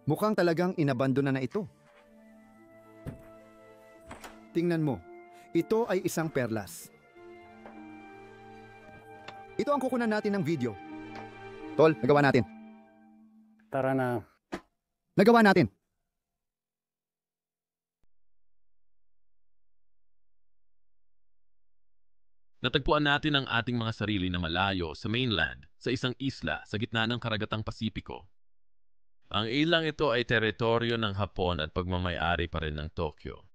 Mukhang talagang inabandona na ito. Tingnan mo, ito ay isang perlas. Ito ang kukunan natin ng video. Tol, nagawa natin. Tara na. Nagawa natin. Natagpuan natin ang ating mga sarili na malayo sa mainland, sa isang isla sa gitna ng karagatang Pasipiko. Ang ilang ito ay teritoryo ng Hapon at pagmamay-ari pa rin ng Tokyo.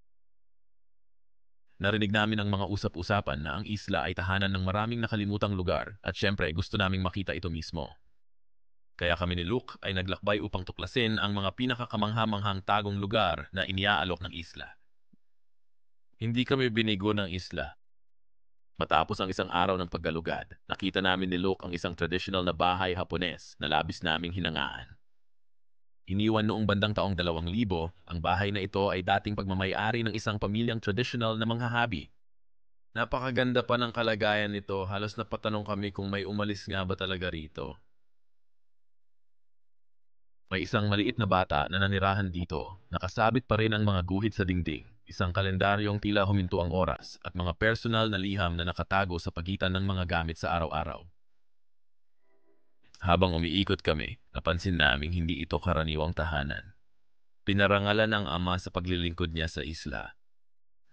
Narinig namin ang mga usap-usapan na ang isla ay tahanan ng maraming nakalimutang lugar at syempre gusto naming makita ito mismo. Kaya kami ni Luke ay naglakbay upang tuklasin ang mga pinakakamangha-manghang tagong lugar na iniaalok ng isla. Hindi kami binigo ng isla. Matapos ang isang araw ng paggalugad, nakita namin ni Luke ang isang traditional na bahay Hapones na labis naming hinangaan. Iniwan noong bandang taong 2000, ang bahay na ito ay dating pagmamay-ari ng isang pamilyang traditional na manghahabi. Napakaganda pa ng kalagayan nito, halos napatanong kami kung may umalis nga ba talaga rito. May isang maliit na bata na nanirahan dito, nakasabit pa rin ang mga guhit sa dingding. Isang kalendaryong tila huminto ang oras at mga personal na liham na nakatago sa pagitan ng mga gamit sa araw-araw. Habang umiikot kami, napansin naming hindi ito karaniwang tahanan. Pinarangalan ng ama sa paglilingkod niya sa isla.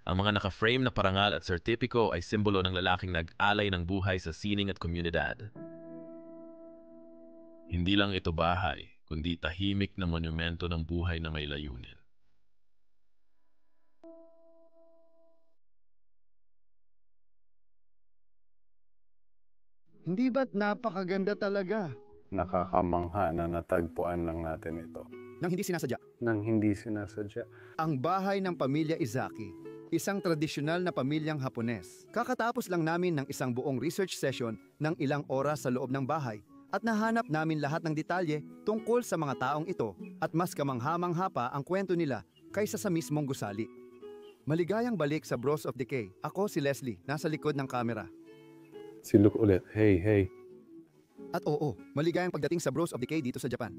Ang mga naka-frame na parangal at sertipiko ay simbolo ng lalaking nag-alay ng buhay sa sining at komunidad. Hindi lang ito bahay, kundi tahimik na monumento ng buhay na may layunin. Hindi ba't napakaganda talaga? Nakakamangha na natagpuan lang natin ito. Nang hindi sinasadya. Nang hindi sinasadya. Ang bahay ng pamilya Izaki, isang tradisyonal na pamilyang Hapones. Kakatapos lang namin ng isang buong research session ng ilang oras sa loob ng bahay at nahanap namin lahat ng detalye tungkol sa mga taong ito at mas kamangha-mangha pa ang kwento nila kaysa sa mismong gusali. Maligayang balik sa Bros of Decay. Ako si Leslie, nasa likod ng kamera. Si Luke ulit. Hey. At oo, maligayang pagdating sa Bros of Decay dito sa Japan.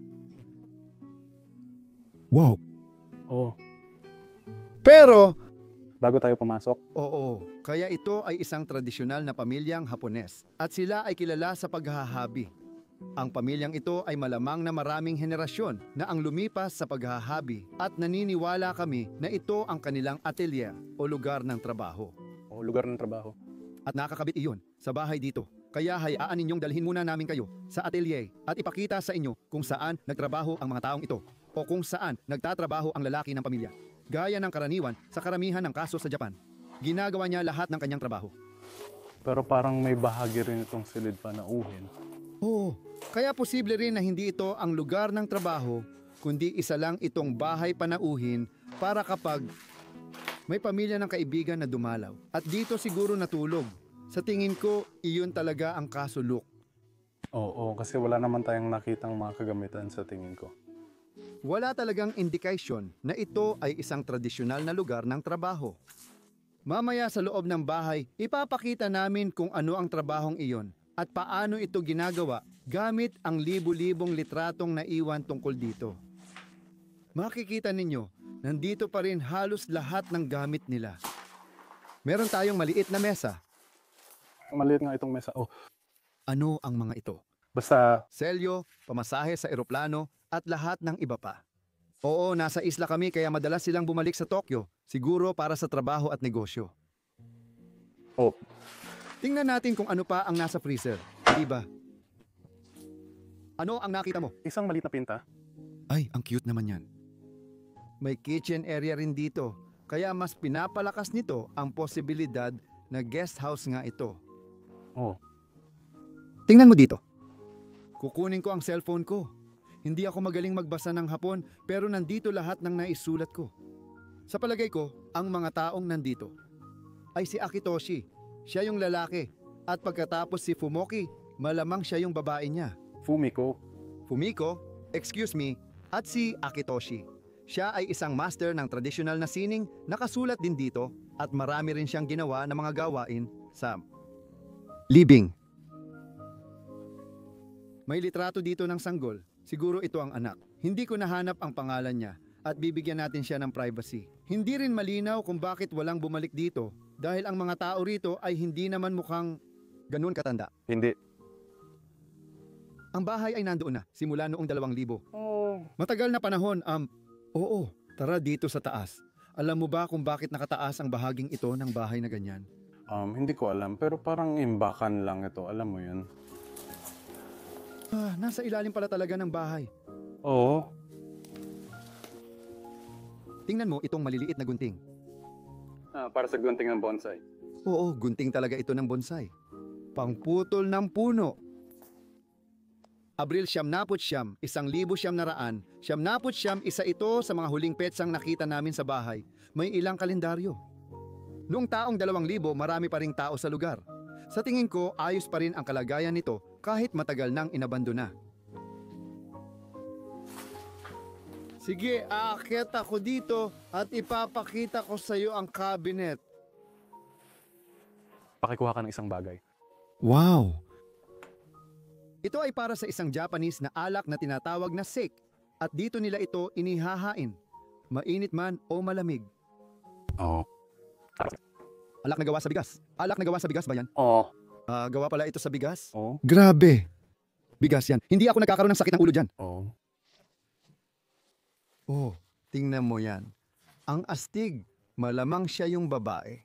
Wow! Oh, Pero bago tayo pumasok, oo, kaya ito ay isang tradisyonal na pamilyang Hapones at sila ay kilala sa paghahabi. Ang pamilyang ito ay malamang na maraming henerasyon na ang lumipas sa paghahabi at naniniwala kami na ito ang kanilang atelier o lugar ng trabaho. o lugar ng trabaho. At nakakabit iyon sa bahay dito. Kaya hayaan ninyong dalhin muna namin kayo sa atelier at ipakita sa inyo kung saan nagtrabaho ang mga taong ito o kung saan nagtatrabaho ang lalaki ng pamilya. Gaya ng karaniwan sa karamihan ng kaso sa Japan, ginagawa niya lahat ng kanyang trabaho. Pero parang may bahagi rin itong silid panauhin. Oo, kaya posible rin na hindi ito ang lugar ng trabaho, kundi isa lang itong bahay panauhin para kapag may pamilya ng kaibigan na dumalaw. At dito siguro natulog. Sa tingin ko, iyon talaga ang kaso, Luke. Oo, kasi wala naman tayong nakitang mga kagamitan sa tingin ko. Wala talagang indikasyon na ito ay isang tradisyonal na lugar ng trabaho. Mamaya sa loob ng bahay, ipapakita namin kung ano ang trabahong iyon at paano ito ginagawa gamit ang libu-libong litratong naiwan tungkol dito. Makikita ninyo, nandito pa rin halos lahat ng gamit nila. Meron tayong maliit na mesa. Maliit nga itong mesa. Oh, Ano ang mga ito? basta Selyo, pamasahe sa eroplano at lahat ng iba pa. Oo, nasa isla kami kaya madalas silang bumalik sa Tokyo, siguro para sa trabaho at negosyo. oh, Tingnan natin kung ano pa ang nasa freezer, diba? Ano ang nakita mo? isang maliit na pinta. Ay, ang cute naman yan. May kitchen area rin dito, kaya mas pinapalakas nito ang posibilidad na guest house nga ito. Oh, Tingnan mo dito. Kukunin ko ang cellphone ko. Hindi ako magaling magbasa ng Hapon, pero nandito lahat ng naisulat ko. Sa palagay ko, ang mga taong nandito ay si Akitoshi. Siya yung lalaki. At pagkatapos si Fumoki, malamang siya yung babae niya. Fumiko. Fumiko, excuse me, at si Akitoshi. Siya ay isang master ng traditional na sining, nakasulat din dito at marami rin siyang ginawa ng mga gawain sa libing. May litrato dito ng sanggol Siguro ito ang anak. Hindi ko nahanap ang pangalan niya at bibigyan natin siya ng privacy. Hindi rin malinaw kung bakit walang bumalik dito dahil ang mga tao rito ay hindi naman mukhang ganun katanda. Hindi. Ang bahay ay nandoon na simula noong 2000. Oh. Matagal na panahon, oo, tara dito sa taas. Alam mo ba kung bakit nakataas ang bahaging ito ng bahay na ganyan? Hindi ko alam, pero parang imbakan lang ito. Alam mo yun? Nasa ilalim pala talaga ng bahay. Oo. Tingnan mo itong maliliit na gunting. Para sa gunting ng bonsai. Oo, gunting talaga ito ng bonsai. Pangputol ng puno. Abril 1999, 1999, isa ito sa mga huling petsang nakita namin sa bahay. May ilang kalendaryo. Noong taong 2000, marami pa ring tao sa lugar. Sa tingin ko, ayos pa rin ang kalagayan nito kahit matagal nang inabandona. Sige, aakyat ako dito at ipapakita ko sa iyo ang cabinet. Pakikuha ka ng isang bagay. Wow! Ito ay para sa isang Japanese na alak na tinatawag na sake at dito nila ito inihahain, mainit man o malamig. Oo. Alak na gawa sa bigas. Alak na gawa sa bigas ba yan? Oo. Gawa pala ito sa bigas? Oo. Grabe! Bigas yan. Hindi ako nagkakaroon ng sakit ng ulo dyan. Oo. Oh, tingnan mo yan. Ang astig, malamang siya yung babae.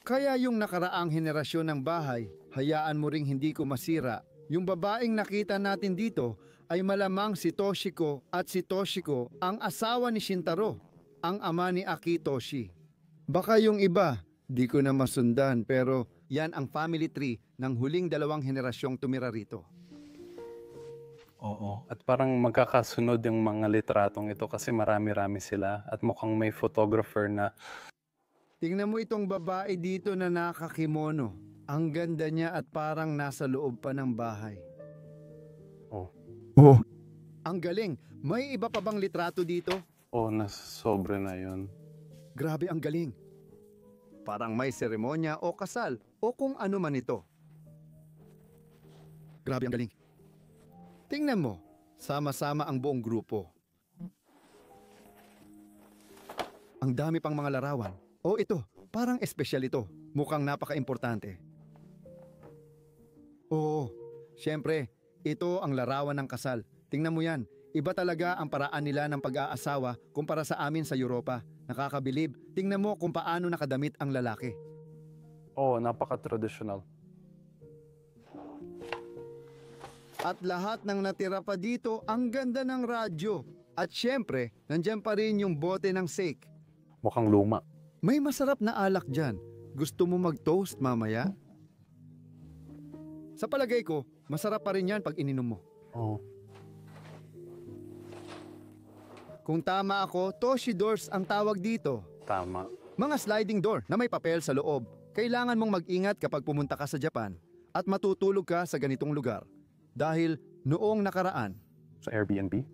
Kaya yung nakaraang henerasyon ng bahay, hayaan mo ring hindi ko masira. Yung babaeng nakita natin dito ay malamang si Toshiko at si Toshiko ang asawa ni Shintaro, ang ama ni Akitoshi. Baka yung iba, di ko na masundan pero yan ang family tree ng huling 2 henerasyong tumira rito. Oo. At parang magkakasunod yung mga litratong ito kasi marami-rami sila at mukhang may photographer na Tingnan mo itong babae dito na nakakimono. Ang ganda niya at parang nasa loob pa ng bahay. Oh. Oh. Ang galing. May iba pa bang litrato dito? na sobre na yun. Grabe ang galing. Parang may seremonya o kasal o kung ano man ito. Grabe ang galing. Tingnan mo, sama-sama ang buong grupo. Ang dami pang mga larawan. Oh, ito, parang espesyal ito. Mukhang napaka-importante. Oo, syempre, ito ang larawan ng kasal. Tingnan mo yan. Iba talaga ang paraan nila ng pag-aasawa kumpara sa amin sa Europa. Nakakabilib. Tingnan mo kung paano nakadamit ang lalaki. Napaka-traditional. At lahat ng natira pa dito, ang ganda ng radyo. At syempre, nandyan pa rin yung bote ng sake. Mukhang luma. May masarap na alak dyan. Gusto mo mag-toast mamaya? Sa palagay ko, masarap pa rin yan pag ininom mo. Oo. Kung tama ako, Toshi doors ang tawag dito. Tama. Mga sliding door na may papel sa loob. Kailangan mong mag-ingat kapag pumunta ka sa Japan at matutulog ka sa ganitong lugar. Dahil noong nakaraan, Sa Airbnb?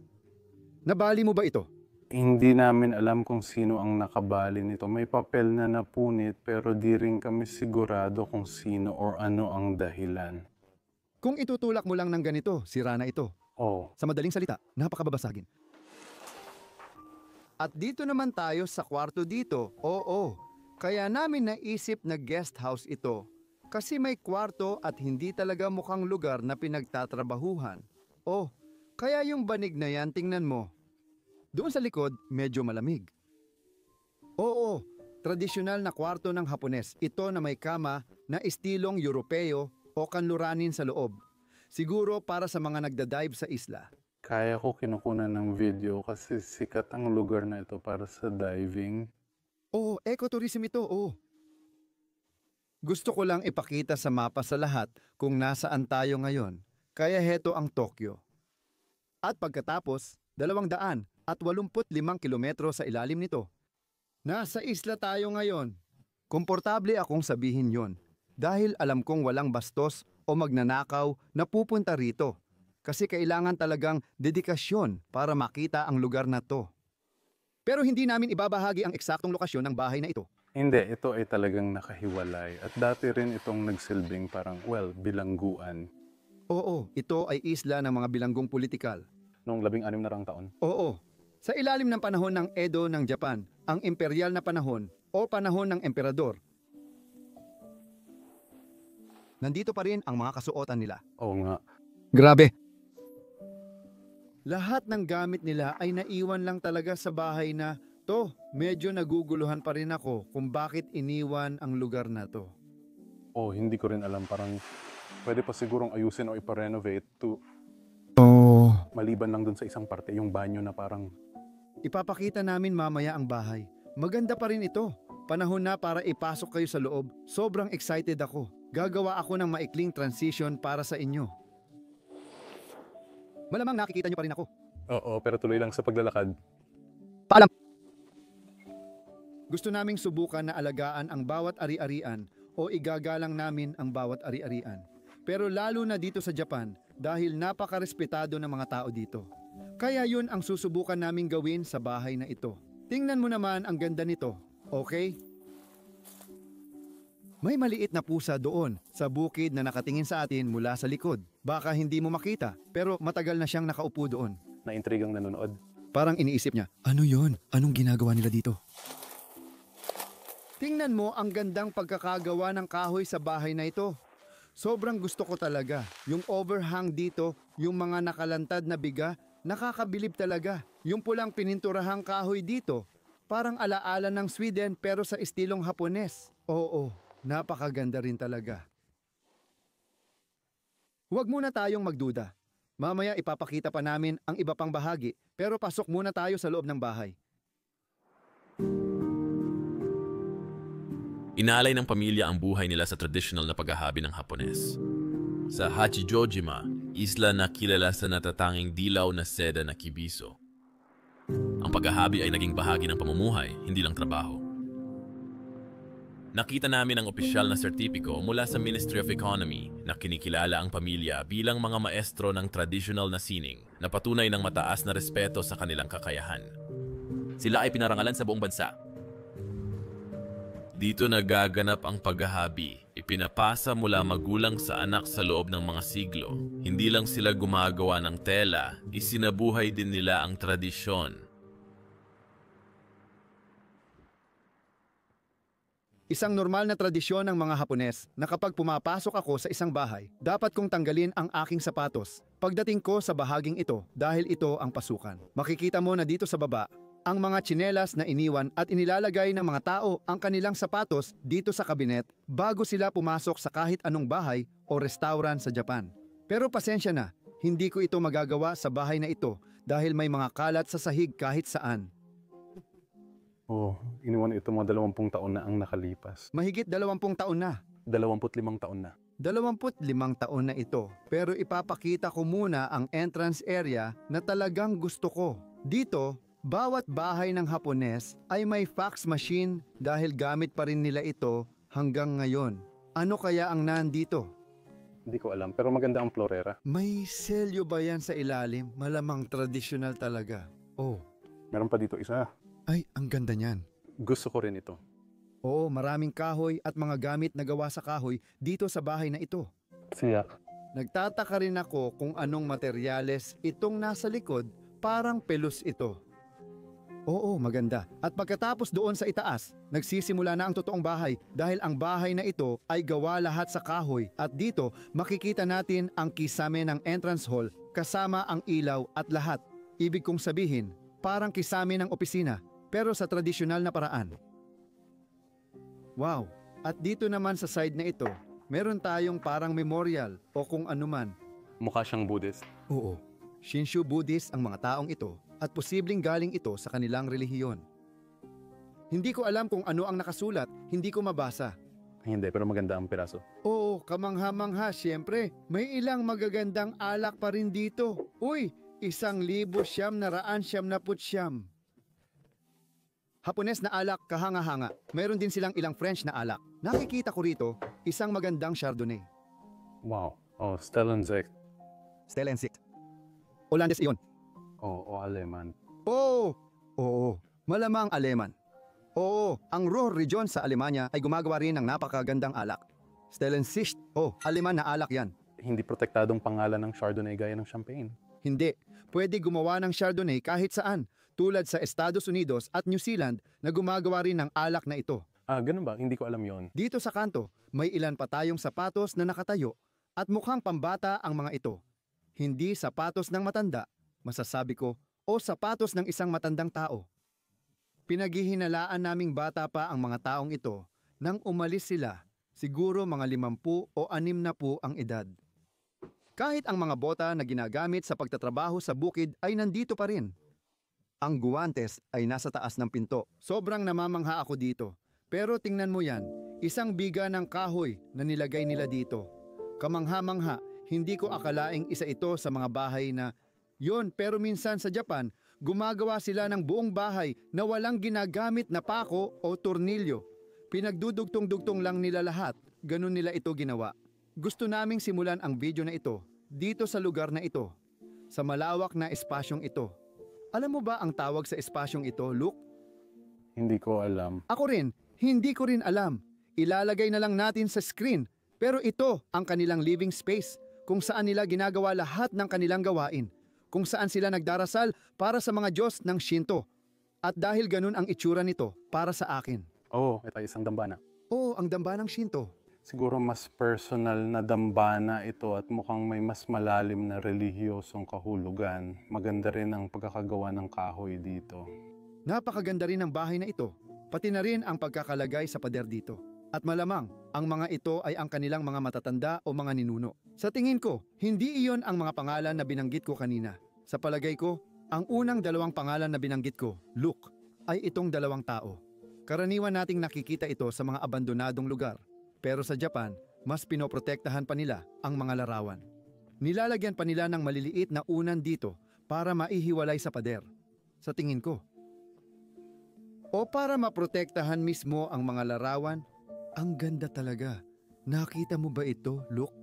nabali mo ba ito? Hindi namin alam kung sino ang nakabali nito. May papel na napunit pero di rin kami sigurado kung sino or ano ang dahilan. Kung itutulak mo lang ng ganito, sira na ito. Oo. Sa madaling salita, napakababasagin. At dito naman tayo sa kwarto dito. Oo, kaya namin naisip na guest house ito. Kasi may kwarto at hindi talaga mukhang lugar na pinagtatrabahuhan. Oh, kaya yung banig na yan, tingnan mo. Doon sa likod, medyo malamig. Oo, tradisyonal na kwarto ng Hapones. Ito na may kama na estilong Europeo o kanluranin sa loob. Siguro para sa mga nagda-dive sa isla. Kaya ko kinukunan ng video kasi sikat ang lugar na ito para sa diving. Oo, ecotourism ito, oo. Gusto ko lang ipakita sa mapa sa lahat kung nasaan tayo ngayon. Kaya heto ang Tokyo. At pagkatapos, 285 kilometro sa ilalim nito. Nasa isla tayo ngayon. Komportable akong sabihin yon dahil alam kong walang bastos o magnanakaw na pupunta rito. Kasi kailangan talagang dedikasyon para makita ang lugar na to. Pero hindi namin ibabahagi ang eksaktong lokasyon ng bahay na ito. Hindi, ito ay talagang nakahiwalay. At dati rin itong nagsilbing parang, bilangguan. Oo, ito ay isla ng mga bilanggong politikal. noong 16 na taon. Oo. Sa ilalim ng panahon ng Edo ng Japan, ang imperial na panahon o panahon ng emperador. Nandito pa rin ang mga kasuotan nila. Oo nga. Grabe. Lahat ng gamit nila ay naiwan lang talaga sa bahay na to. Medyo naguguluhan pa rin ako kung bakit iniwan ang lugar na to. Oh, hindi ko rin alam. Parang pwede pa sigurong ayusin o ipa-renovate to Oh. maliban lang dun sa isang parte, yung banyo na parang Ipapakita namin mamaya ang bahay. Maganda pa rin ito. Panahon na para ipasok kayo sa loob. Sobrang excited ako. Gagawa ako ng maikling transition para sa inyo. Malamang nakikita niyo pa rin ako. oo, pero tuloy lang sa paglalakad. Paalam! Gusto naming subukan na alagaan ang bawat ari-arian o igagalang namin ang bawat ari-arian. Pero lalo na dito sa Japan dahil napakarespetado ng mga tao dito. Kaya yun ang susubukan naming gawin sa bahay na ito. Tingnan mo naman ang ganda nito, okay? May maliit na pusa doon sa bukid na nakatingin sa atin mula sa likod. Baka hindi mo makita pero matagal na siyang nakaupo doon. Na-intrigang nanonood. Parang iniisip niya, ano yon? Anong ginagawa nila dito? Tingnan mo ang gandang pagkakagawa ng kahoy sa bahay na ito. Sobrang gusto ko talaga. Yung overhang dito, yung mga nakalantad na biga, nakakabilib talaga. Yung pulang pininturahang kahoy dito, parang alaala ng Sweden pero sa estilong Hapones. Oo, napakaganda rin talaga. Huwag muna tayong magduda. Mamaya ipapakita pa namin ang iba pang bahagi, pero pasok muna tayo sa loob ng bahay. Inaalay ng pamilya ang buhay nila sa traditional na paghahabi ng Hapones. Sa Hachijojima, isla na kilala sa natatanging dilaw na seda na kibiso. Ang paghahabi ay naging bahagi ng pamumuhay, hindi lang trabaho. Nakita namin ang opisyal na sertipiko mula sa Ministry of Economy na kinikilala ang pamilya bilang mga maestro ng traditional na sining na patunay ng mataas na respeto sa kanilang kakayahan. Sila ay pinarangalan sa buong bansa. Dito nagaganap ang paghahabi. Ipinapasa mula magulang sa anak sa loob ng mga siglo. Hindi lang sila gumagawa ng tela, isinabuhay din nila ang tradisyon. Isang normal na tradisyon ng mga Hapones na kapag pumapasok ako sa isang bahay, dapat kong tanggalin ang aking sapatos pagdating ko sa bahaging ito dahil ito ang pasukan. Makikita mo na dito sa baba, ang mga tsinelas na iniwan at inilalagay ng mga tao ang kanilang sapatos dito sa kabinet bago sila pumasok sa kahit anong bahay o restaurant sa Japan. Pero pasensya na, hindi ko ito magagawa sa bahay na ito dahil may mga kalat sa sahig kahit saan. Oh, iniwan ito mga 20 taon na ang nakalipas. Mahigit 20 taon na. 25 taon na. 25 taon na ito, pero ipapakita ko muna ang entrance area na talagang gusto ko. Dito, bawat bahay ng Hapones ay may fax machine dahil gamit pa rin nila ito hanggang ngayon. Ano kaya ang nandito? Hindi ko alam, pero maganda ang florera. May selyo ba yan sa ilalim? Malamang traditional talaga. Oh, Meron pa dito isa. ay ang ganda niyan. Gusto ko rin ito. Oo, maraming kahoy at mga gamit na gawa sa kahoy dito sa bahay na ito. Siyak. Nagtataka rin ako kung anong materyales itong nasa likod, parang pelos ito. Oo, maganda. At pagkatapos doon sa itaas, nagsisimula na ang totoong bahay dahil ang bahay na ito ay gawa lahat sa kahoy at dito makikita natin ang kisame ng entrance hall kasama ang ilaw at lahat. Ibig kong sabihin, parang kisame ng opisina pero sa tradisyonal na paraan. Wow! At dito naman sa side na ito, meron tayong parang memorial o kung anuman. Mukha siyang Buddhist. Oo, Shinshu Buddhist ang mga taong ito at posibleng galing ito sa kanilang relihiyon. Hindi ko alam kung ano ang nakasulat, hindi ko mabasa. Hindi, pero maganda ang piraso. Oo, kamangha-mangha, siyempre. May ilang magagandang alak pa rin dito. Uy, 1,999. Hapones na alak kahanga-hanga. Mayroon din silang ilang French na alak. Nakikita ko rito, isang magandang Chardonnay. Wow. Oh, Stellenzeck. Stellensicht. Olandes iyon. Oh, Aleman. Oo, malamang Aleman. Oo, ang Ruhr region sa Alemanya ay gumagawa rin ng napakagandang alak. Stellensicht, Aleman na alak yan. Hindi protektadong pangalan ng Chardonnay gaya ng champagne. Hindi, pwede gumawa ng Chardonnay kahit saan, tulad sa Estados Unidos at New Zealand na gumagawa rin ng alak na ito. Ganun ba? Hindi ko alam yon. Dito sa kanto, may ilan pa tayong sapatos na nakatayo at mukhang pambata ang mga ito. Hindi sapatos ng matanda, masasabi ko, o sapatos ng isang matandang tao. Pinaghihinalaan naming bata pa ang mga taong ito nang umalis sila, siguro mga 50 o 60 ang edad. Kahit ang mga bota na ginagamit sa pagtatrabaho sa bukid ay nandito pa rin. Ang guwantes ay nasa taas ng pinto. Sobrang namamangha ako dito. Pero tingnan mo yan, isang biga ng kahoy na nilagay nila dito. Kamangha-mangha, hindi ko akalaing isa ito sa mga bahay na yon, pero minsan sa Japan, gumagawa sila ng buong bahay na walang ginagamit na pako o tornilyo. Pinagdudugtong-dugtong lang nila lahat, ganun nila ito ginawa. Gusto naming simulan ang video na ito, dito sa lugar na ito, sa malawak na espasyong ito. Alam mo ba ang tawag sa espasyong ito, Luke? Hindi ko alam. Ako rin, hindi ko rin alam. Ilalagay na lang natin sa screen, pero ito ang kanilang living space, kung saan nila ginagawa lahat ng kanilang gawain, kung saan sila nagdarasal para sa mga Diyos ng Shinto. At dahil ganun ang itsura nito para sa akin. Ito isang dambana. Oo, ang dambanang Shinto. Siguro mas personal na dambana ito at mukhang may mas malalim na relihiyosong kahulugan. Maganda rin ang pagkakagawa ng kahoy dito. Napakaganda rin ang bahay na ito, pati na rin ang pagkakalagay sa pader dito. At malamang, ang mga ito ay ang kanilang mga matatanda o mga ninuno. Sa tingin ko, hindi iyon ang mga pangalan na binanggit ko kanina. Sa palagay ko, ang unang dalawang pangalan na binanggit ko, Luke, ay itong dalawang tao. Karaniwan nating nakikita ito sa mga abandonadong lugar. Pero sa Japan, mas pinoprotektahan pa nila ang mga larawan. Nilalagyan pa nila ng maliliit na unan dito para maihiwalay sa pader. Sa tingin ko. O para maprotektahan mismo ang mga larawan. Ang ganda talaga. Nakita mo ba ito, Luke?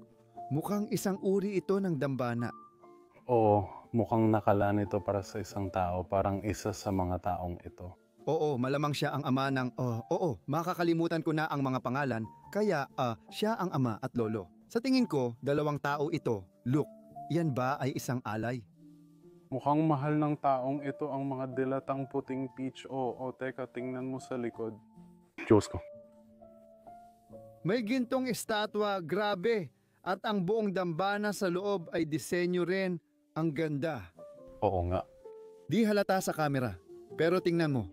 Mukhang isang uri ito ng dambana. Oo, mukhang nakalaan ito para sa isang tao, parang isa sa mga taong ito. Oo, malamang siya ang ama ng... makakalimutan ko na ang mga pangalan, kaya siya ang ama at lolo. Sa tingin ko, dalawang tao ito. Luke, yan ba ay isang alay? Mukhang mahal ng taong ito ang mga dilatang puting peach. Teka, tingnan mo sa likod. Diyos ko. May gintong estatwa, grabe. At ang buong dambana sa loob ay disenyo rin. Ang ganda. Oo nga. Di halata sa kamera. Pero tingnan mo,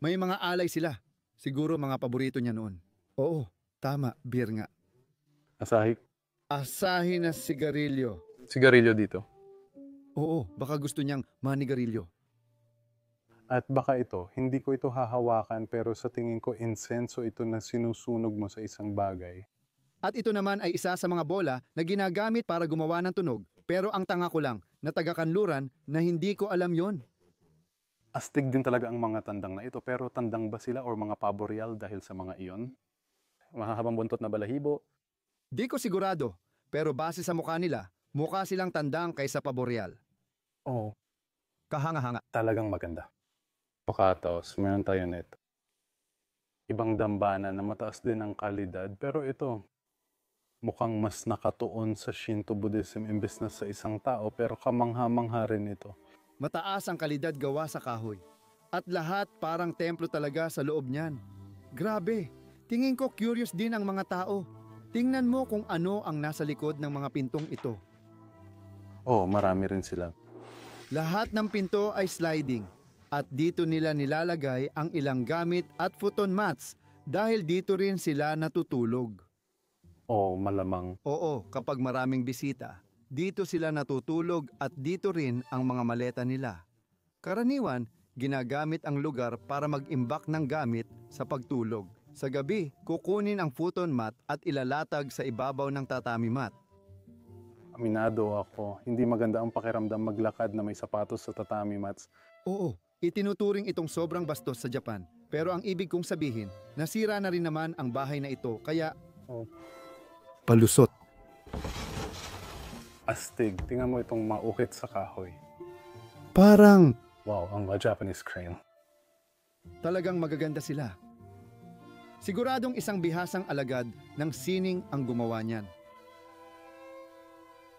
may mga alay sila. Siguro mga paborito niya noon. Oo, tama, beer nga. Asahi. Asahi na sigarilyo. Sigarilyo dito. Oo, baka gusto niyang manigarilyo. At baka ito, hindi ko ito hahawakan pero sa tingin ko insenso ito na sinusunog mo sa isang bagay. At ito naman ay isa sa mga bola na ginagamit para gumawa ng tunog. Pero ang tanga ko lang, na taga-kanluran na hindi ko alam yon. Astig din talaga ang mga tandang na ito, pero tandang ba sila or mga paboreal dahil sa mga iyon? Mahahabang buntot na balahibo? Di ko sigurado, pero base sa mukha nila, mukha silang tandang kaysa paboreal. Oo. Kahanga-hanga. Talagang maganda. Pakatos, meron tayo nito. Ibang dambana na mataas din ang kalidad, pero ito, mukhang mas nakatuon sa Shinto Buddhism imbes na sa isang tao, pero kamangha-mangha rin ito. Mataas ang kalidad gawa sa kahoy. At lahat parang templo talaga sa loob niyan. Grabe, tingin ko curious din ang mga tao. Tingnan mo kung ano ang nasa likod ng mga pintong ito. Marami rin sila. Lahat ng pinto ay sliding. At dito nila nilalagay ang ilang gamit at futon mats dahil dito rin sila natutulog. Malamang. Oo, kapag maraming bisita. Dito sila natutulog at dito rin ang mga maleta nila. Karaniwan, ginagamit ang lugar para mag-imbak ng gamit sa pagtulog. Sa gabi, kukunin ang futon mat at ilalatag sa ibabaw ng tatami mat. Aminado ako, hindi maganda ang pakiramdam maglakad na may sapatos sa tatami mats. Oo, itinuturing itong sobrang bastos sa Japan. Pero ang ibig kong sabihin, nasira na rin naman ang bahay na ito kaya... Palusot. Astig, tingnan mo itong maukit sa kahoy. Parang... Wow, ang mga Japanese crane. Talagang magaganda sila. Siguradong isang bihasang alagad ng sining ang gumawa niyan.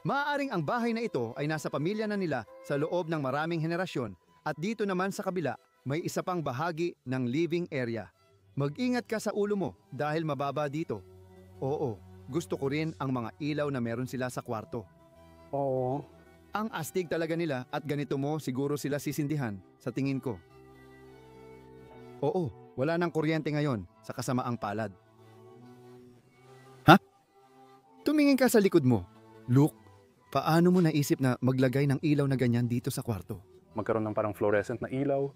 Maaaring ang bahay na ito ay nasa pamilya na nila sa loob ng maraming henerasyon at dito naman sa kabila may isa pang bahagi ng living area. Mag-ingat ka sa ulo mo dahil mababa dito. Oo, gusto ko rin ang mga ilaw na meron sila sa kwarto. Oo. Ang astig talaga nila at ganito mo siguro sila sisindihan sa tingin ko. Oo, wala nang kuryente ngayon sa kasamaang palad. Ha? Tumingin ka sa likod mo. Luke, paano mo naisip na maglagay ng ilaw na ganyan dito sa kwarto? Magkaroon ng parang fluorescent na ilaw.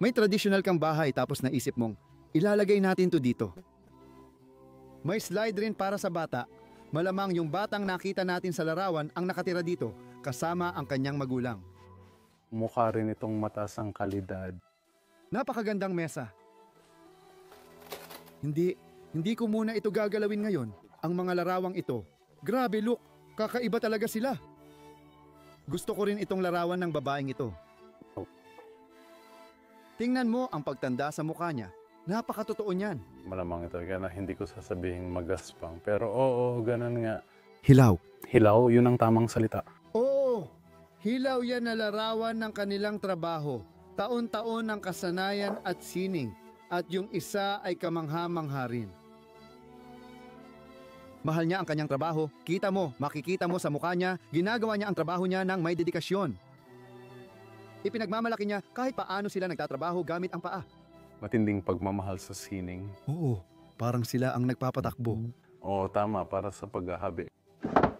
May traditional kang bahay tapos naisip mong ilalagay natin to dito. May slide rin para sa bata. Malamang yung batang nakita natin sa larawan ang nakatira dito kasama ang kanyang magulang. Mukha rin itong mataas ang kalidad. Napakagandang mesa. Hindi ko muna ito gagalawin ngayon. Ang mga larawang ito. Grabe, look, kakaiba talaga sila. Gusto ko rin itong larawan ng babaeng ito. Tingnan mo ang pagtanda sa mukha niya. Napakatotoo niyan. Malamang ito, kaya hindi ko sasabihin magaspang. Pero oo, ganun nga. Hilaw. Hilaw, yun ang tamang salita. Oo, hilaw yan na larawan ng kanilang trabaho. Taon-taon ng kasanayan at sining. At yung isa ay kamangha-mangha rin. Mahal niya ang kanyang trabaho. Makikita mo sa mukha niya, ginagawa niya ang trabaho niya ng may dedikasyon. Ipinagmamalaki niya kahit paano sila nagtatrabaho gamit ang paa. Matinding pagmamahal sa sining. Oo, parang sila ang nagpapatakbo. Oo, tama, para sa paghahabi.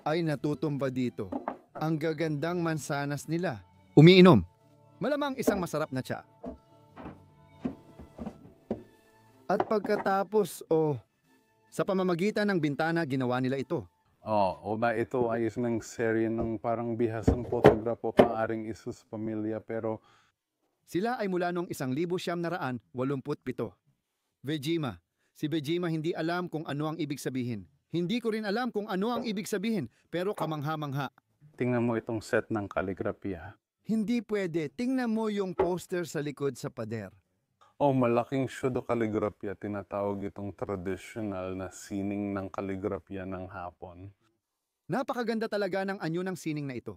Ay natutumba dito. Ang gagandang mansanas nila. Umiinom. Malamang isang masarap na tsa. At pagkatapos, sa pamamagitan ng bintana ginawa nila ito. Oo, ito ay isang serye ng parang bihasang fotograpo, paaring isus pamilya, pero Sila ay mula noong 1987. Vejima. Si Vejima hindi alam kung ano ang ibig sabihin. Hindi ko rin alam kung ano ang ibig sabihin, pero kamangha-mangha. tingnan mo itong set ng kaligrafiya. Hindi pwede. Tingnan mo yung poster sa likod sa pader. Malaking pseudo kaligrafiya, tinatawag itong traditional na sining ng kaligrafiya ng Hapon. Napakaganda talaga ng anyo ng sining na ito.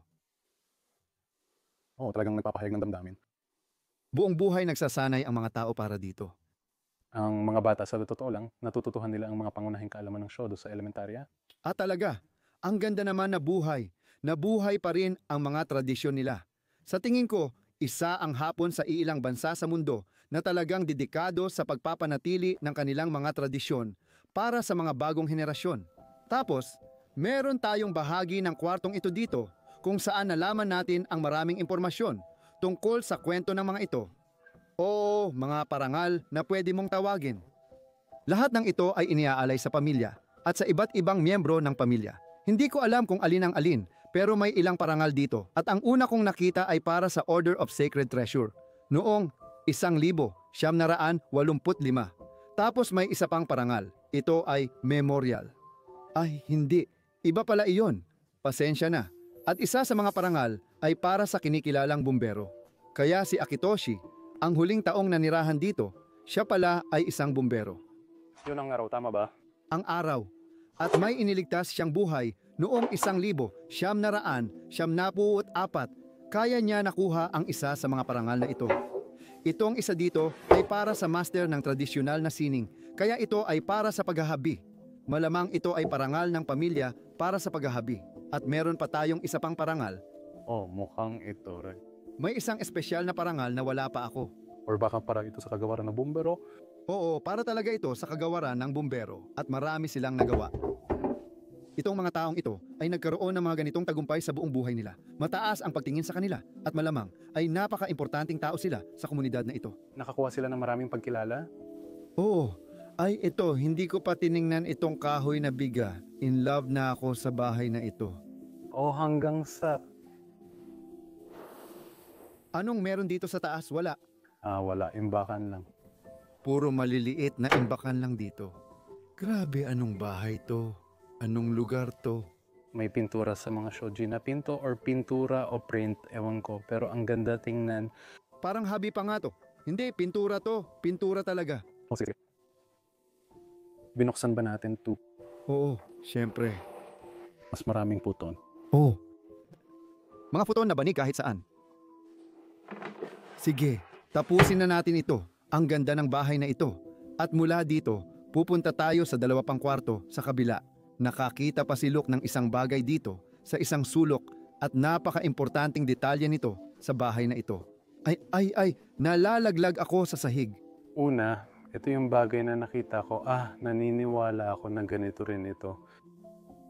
Talagang nagpapahayag ng damdamin. Buong buhay nagsasanay ang mga tao para dito. Ang mga bata, sa totoo lang, natututuhan nila ang mga pangunahing kaalaman ng shodo sa elementarya. At talaga, ang ganda naman na buhay. Nabuhay pa rin ang mga tradisyon nila. Sa tingin ko, isa ang Hapon sa iilang bansa sa mundo na talagang dedikado sa pagpapanatili ng kanilang mga tradisyon para sa mga bagong henerasyon. Tapos, meron tayong bahagi ng kwartong ito dito kung saan nalaman natin ang maraming impormasyon tungkol sa kwento ng mga ito. O mga parangal na pwede mong tawagin. Lahat ng ito ay iniaalay sa pamilya at sa iba't ibang miyembro ng pamilya. Hindi ko alam kung alin ang alin, pero may ilang parangal dito. At ang una kong nakita ay para sa Order of Sacred Treasure. Noong 1985. Tapos may isa pang parangal. Ito ay memorial. Ay, hindi. Iba pala iyon. Pasensya na. At isa sa mga parangal ay para sa kinikilalang bumbero. Kaya si Akitoshi, ang huling taong nanirahan dito, siya pala ay isang bumbero. Yun ang araw, tama ba? Ang araw. At may iniligtas siyang buhay noong 1994. Kaya niya nakuha ang isa sa mga parangal na ito. Itong isa dito ay para sa master ng tradisyonal na sining, kaya ito ay para sa paghahabi. Malamang ito ay parangal ng pamilya para sa paghahabi. At meron pa tayong isa pang parangal. Mukhang ito, right? May isang espesyal na parangal na wala pa ako. Or baka para ito sa kagawaran ng bumbero? Oo, para talaga ito sa kagawaran ng bumbero at marami silang nagawa. Itong mga taong ito ay nagkaroon ng mga ganitong tagumpay sa buong buhay nila. Mataas ang pagtingin sa kanila at malamang ay napaka-importanting tao sila sa komunidad na ito. Nakakuha sila ng maraming pagkilala? Oo, ay ito, hindi ko pa tiningnan itong kahoy na biga. In love na ako sa bahay na ito. Hanggang sa... Anong meron dito sa taas? Wala. Wala. Imbakan lang. Puro maliliit na imbakan lang dito. Grabe, anong bahay to? Anong lugar to? May pintura sa mga shoji na pinto or pintura o print, ewan ko. Pero ang ganda tingnan. Parang habi pa nga to. Hindi, pintura to. Pintura talaga. Sige. Binuksan ba natin to? Oo, syempre. Mas maraming puton. Oh. Mga futon na banig kahit saan. Sige, tapusin na natin ito. Ang ganda ng bahay na ito. At mula dito, pupunta tayo sa 2 pang kwarto sa kabila. Nakakita pa si Luke ng isang bagay dito sa isang sulok at napaka-importanting detalye nito sa bahay na ito. Ay, nalalaglag ako sa sahig. Una, ito yung bagay na nakita ko. Naniniwala ako na ganito rin ito.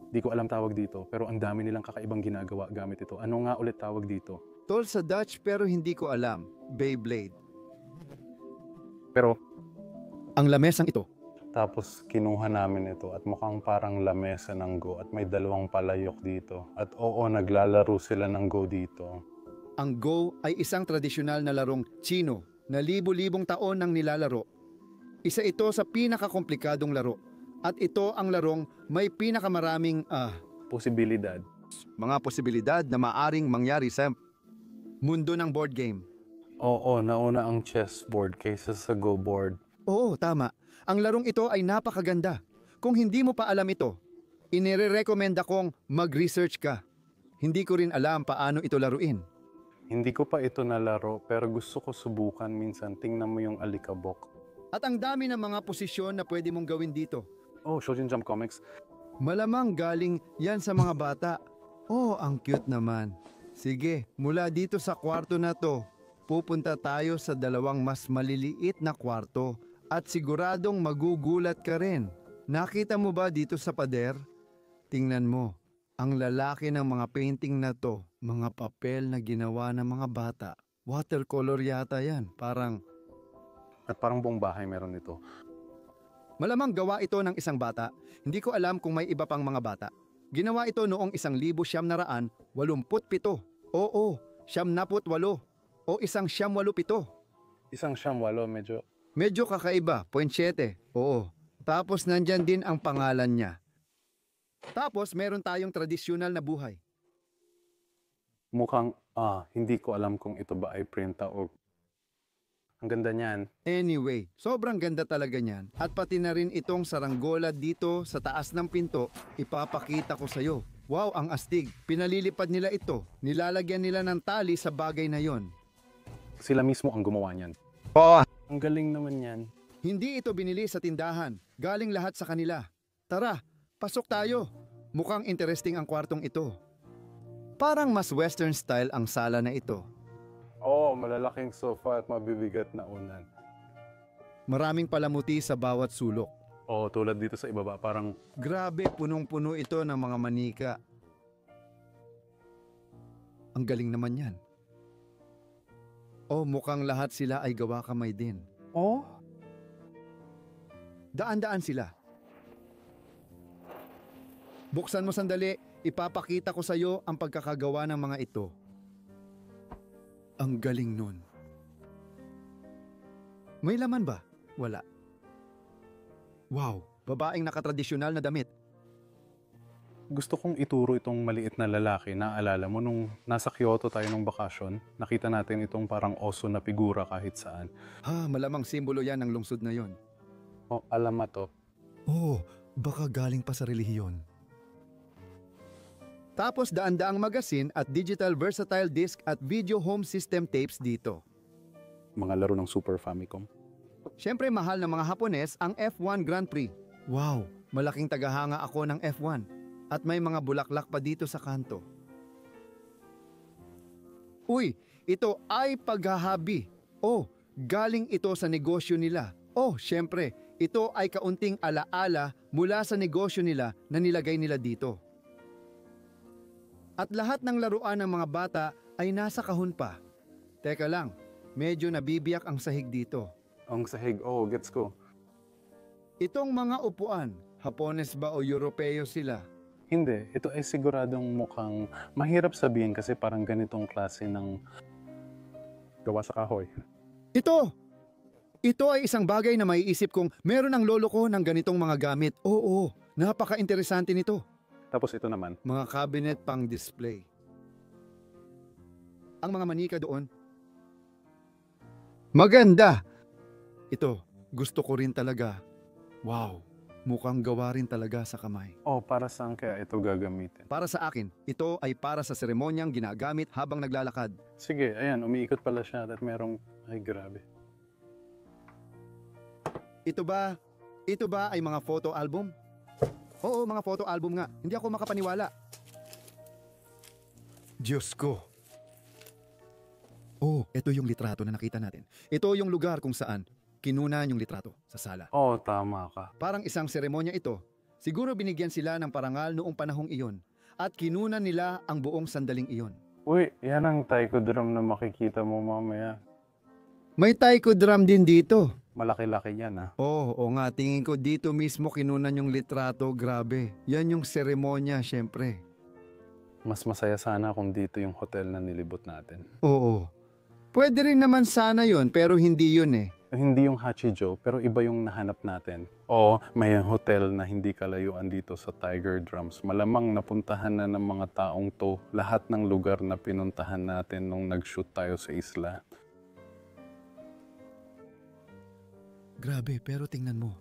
Di ko alam tawag dito, pero ang dami nilang kakaibang ginagawa gamit ito. Ano nga ulit tawag dito? Tol sa Dutch pero hindi ko alam. Beyblade. Pero, Ang lamesang ito. tapos kinuha namin ito at mukhang parang lamesa ng Go at may 2 palayok dito. At oo, naglalaro sila ng Go dito. Ang Go ay isang tradisyonal na larong Chino na libo-libong taon nang nilalaro. Isa ito sa pinakakomplikadong laro. At ito ang larong may pinakamaraming Posibilidad. mga posibilidad na maaring mangyari sa mundo ng board game. Oo, nauna ang chessboard kaysa sa Go board. Oo, tama. Ang larong ito ay napakaganda. Kung hindi mo pa alam ito, inire-recommend akong mag-research ka. Hindi ko rin alam paano ito laruin. Hindi ko pa ito nalaro pero gusto ko subukan minsan. Tingnan mo yung alikabok. At ang dami ng mga posisyon na pwede mong gawin dito. Oh, Shoujin Jump Comics. Malamang galing yan sa mga bata. Oh, ang cute naman. Sige, mula dito sa kwarto na to, pupunta tayo sa 2 mas maliliit na kwarto at siguradong magugulat ka rin. Nakita mo ba dito sa pader? Tingnan mo, ang lalaki ng mga painting na to, mga papel na ginawa ng mga bata. Watercolor yata yan, At parang buong bahay meron nito. Malamang gawa ito ng isang bata. Hindi ko alam kung may iba pang mga bata. Ginawa ito noong 1987. Oo, 78. O 187. Isang siyamwalo, medyo... Medyo kakaiba, 0.7. Oo. Tapos nandyan din ang pangalan niya. Tapos meron tayong tradisyonal na buhay. Mukhang, hindi ko alam kung ito ba ay printa o... Ang ganda niyan. Anyway, sobrang ganda talaga niyan. At pati na rin itong saranggola dito sa taas ng pinto, ipapakita ko sa'yo. Wow, ang astig. Pinalilipad nila ito. Nilalagyan nila ng tali sa bagay na yon. Sila mismo ang gumawa niyan. Oo. Ang galing naman yan. Hindi ito binili sa tindahan. Galing lahat sa kanila. Tara, pasok tayo. Mukhang interesting ang kwartong ito. Parang mas western style ang sala na ito. Oo, malalaking sofa at mabibigat na unan. Maraming palamuti sa bawat sulok. Oo, tulad dito sa ibaba, parang... Grabe, punong-puno ito ng mga manika. Ang galing naman yan. Oh, mukhang lahat sila ay gawa kamay din. Oh? Daan-daan sila. Buksan mo sandali, ipapakita ko sa iyo ang pagkakagawa ng mga ito. Ang galing nun. May laman ba? Wala. Wow, babaeng nakatradisyonal na damit. Gusto kong ituro itong maliit na lalaki. Naalala mo nung nasa Kyoto tayo nung bakasyon, nakita natin itong parang oso na figura kahit saan. Malamang simbolo yan ng lungsod na yon. Oh, alam mo to. Oh, baka galing pa sa relihiyon. Tapos daan-daang magasin at digital versatile disc at video home system tapes dito. Mga laro ng Super Famicom. Siyempre mahal ng mga Hapones ang F1 Grand Prix. Wow, malaking tagahanga ako ng F1. At may mga bulaklak pa dito sa kanto. Uy, ito ay paghahabi. Oh, galing ito sa negosyo nila. Oh, siyempre, ito ay kaunting alaala mula sa negosyo nila na nilagay nila dito. At lahat ng laruan ng mga bata ay nasa kahon pa. Teka lang, medyo nabibiyak ang sahig dito. Ang sahig, gets ko. Itong mga upuan, Hapones ba o Europeo sila? Hindi, ito ay siguradong mukhang mahirap sabihin kasi parang ganitong klase ng gawa sa kahoy. Ito ay isang bagay na maiisip kong meron ang lolo ko ng ganitong mga gamit. Oo, napaka-interesante nito. Tapos ito naman. Mga cabinet pang display. Ang mga manika doon. Maganda! Ito, gusto ko rin talaga. Wow, Mukhang gawa rin talaga sa kamay. Oh, para saan kaya ito gagamitin? Para sa akin, ito ay para sa seremonyang ginagamit habang naglalakad. Sige, ayan, umiikot pala siya at merong... Ay, grabe. Ito ba ay mga photo album? Oo, mga photo album nga. Hindi ako makapaniwala. Diyos ko. Oh, ito yung litrato na nakita natin. Ito yung lugar kung saan kinunan yung litrato sa sala. Oh, tama ka. Parang isang seremonya ito. Siguro binigyan sila ng parangal noong panahong iyon at kinunan nila ang buong sandaling iyon. Uy, yan ang taiko drum na makikita mo mamaya. May taiko drum din dito. Malaki-laki yan, ah. Oo nga, tingin ko dito mismo kinunan yung litrato, grabe. Yan yung seremonya, syempre. Mas masaya sana kung dito yung hotel na nilibot natin. Oo. Pwede rin naman sana yon pero hindi yun eh. Hindi yung Hachijo, pero iba yung nahanap natin. O may hotel na hindi kalayuan dito sa Tiger Drums. Malamang napuntahan na ng mga taong to lahat ng lugar na pinuntahan natin nung nag-shoot tayo sa isla. Grabe, pero tingnan mo.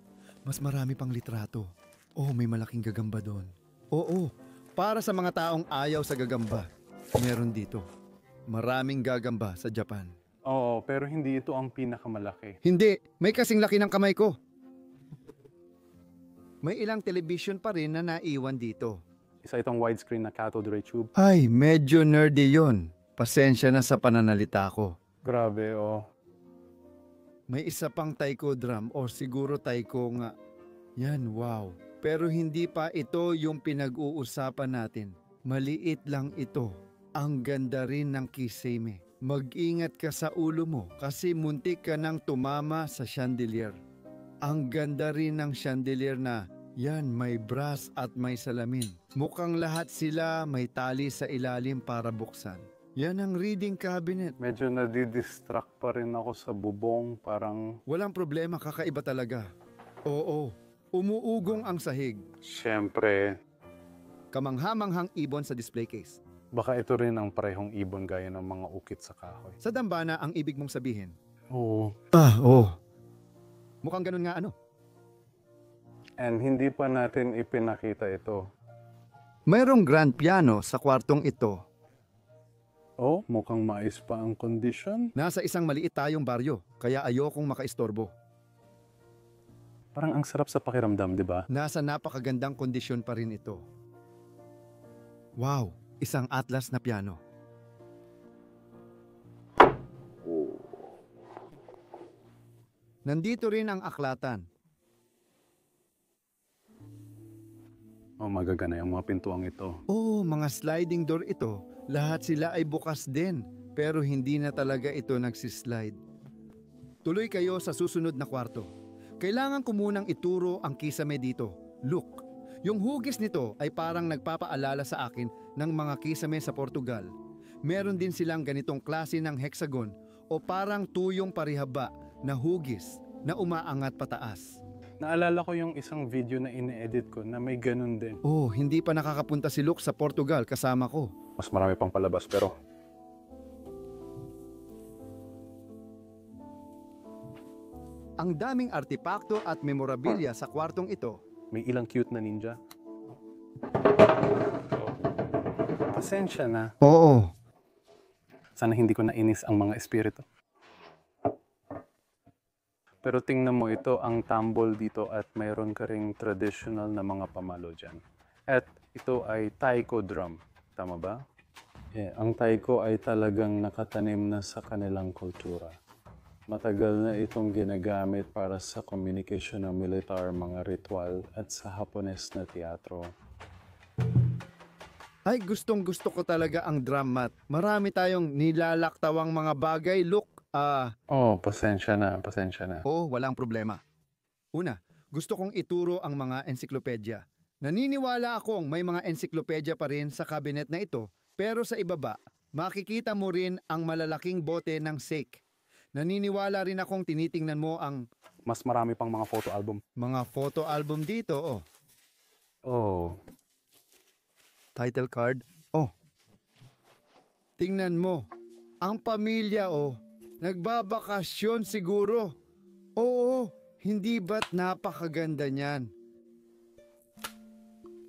Mas marami pang litrato. Oh, may malaking gagamba doon. Oo, para sa mga taong ayaw sa gagamba. Meron dito. Maraming gagamba sa Japan. Oo, pero hindi ito ang pinakamalaki. Hindi, may kasing laki ng kamay ko. May ilang television pa rin na naiwan dito. Isa itong widescreen na cathode ray tube. Ay, medyo nerdy yon. Pasensya na sa pananalita ko. Grabe, oh. May isa pang taiko drum o siguro taiko nga. Yan, wow. Pero hindi pa ito yung pinag-uusapan natin. Maliit lang ito. Ang ganda rin ng kisame. Mag-ingat ka sa ulo mo kasi muntik ka nang tumama sa chandelier. Ang ganda rin ng chandelier na yan, may brass at may salamin. Mukhang lahat sila may tali sa ilalim para buksan. Yan ang reading cabinet. Medyo nadidistract pa rin ako sa bubong, parang... Walang problema, kakaiba talaga. Oo, umuugong ang sahig. Siyempre, Kamangha-manghang ibon sa display case. baka ito rin ang parehong ibon gaya ng mga ukit sa kahoy. Sa dambana ang ibig mong sabihin. Oo. Oo. Mukhang ganun nga ano. And hindi pa natin ipinakita ito. Mayroong grand piano sa kwartong ito. Oh, mukhang mais pa ang condition. Nasa isang maliit tayong baryo, kaya ayokong makaistorbo. Parang ang sarap sa pakiramdam, di ba? Nasa napakagandang kondisyon pa rin ito. Wow, isang Atlas na piano. Nandito rin ang aklatan. Oh, magagana yung mga pintuang ito. Oh, mga sliding door ito. Lahat sila ay bukas din, pero hindi na talaga ito nagsislide. Tuloy kayo sa susunod na kwarto. Kailangan ko munang ituro ang kisame dito. Look, yung hugis nito ay parang nagpapaalala sa akin ng mga kisame sa Portugal. Meron din silang ganitong klase ng hexagon o parang tuyong parihaba na hugis na umaangat pataas. Naalala ko yung isang video na ine-edit ko na may ganun din. Oh, hindi pa nakakapunta si Luke sa Portugal kasama ko. Mas marami pang palabas pero... Ang daming artipakto at memorabilia sa kwartong ito. May ilang cute na ninja. Pasensya na. Oo. Sana hindi ko nainis ang mga espiritu. Pero tingnan mo, ito ang tambol dito at mayroon ka ring traditional na mga pamalo dyan. At ito ay taiko drum. Tama ba? Yeah, ang taiko ay talagang nakatanim na sa kanilang kultura. Matagal na itong ginagamit para sa communication ng militar, mga ritual at sa Hapones na teatro. Ay, gustong gusto ko talaga ang drum mat. Marami tayong nilalaktawang mga bagay. Look, Oh, pasensya na, pasensya na. oh, walang problema. Una, gusto kong ituro ang mga ensiklopedya. Naniniwala akong may mga ensiklopedya pa rin sa cabinet na ito, pero sa ibaba, makikita mo rin ang malalaking bote ng sake. Naniniwala rin akong tinitingnan mo ang Mas marami pang mga photo album. mga photo album dito, oh. Oh, Title card, oh. Tingnan mo, ang pamilya, oh. Nagbabakasyon siguro. Oo, hindi ba't napakaganda niyan?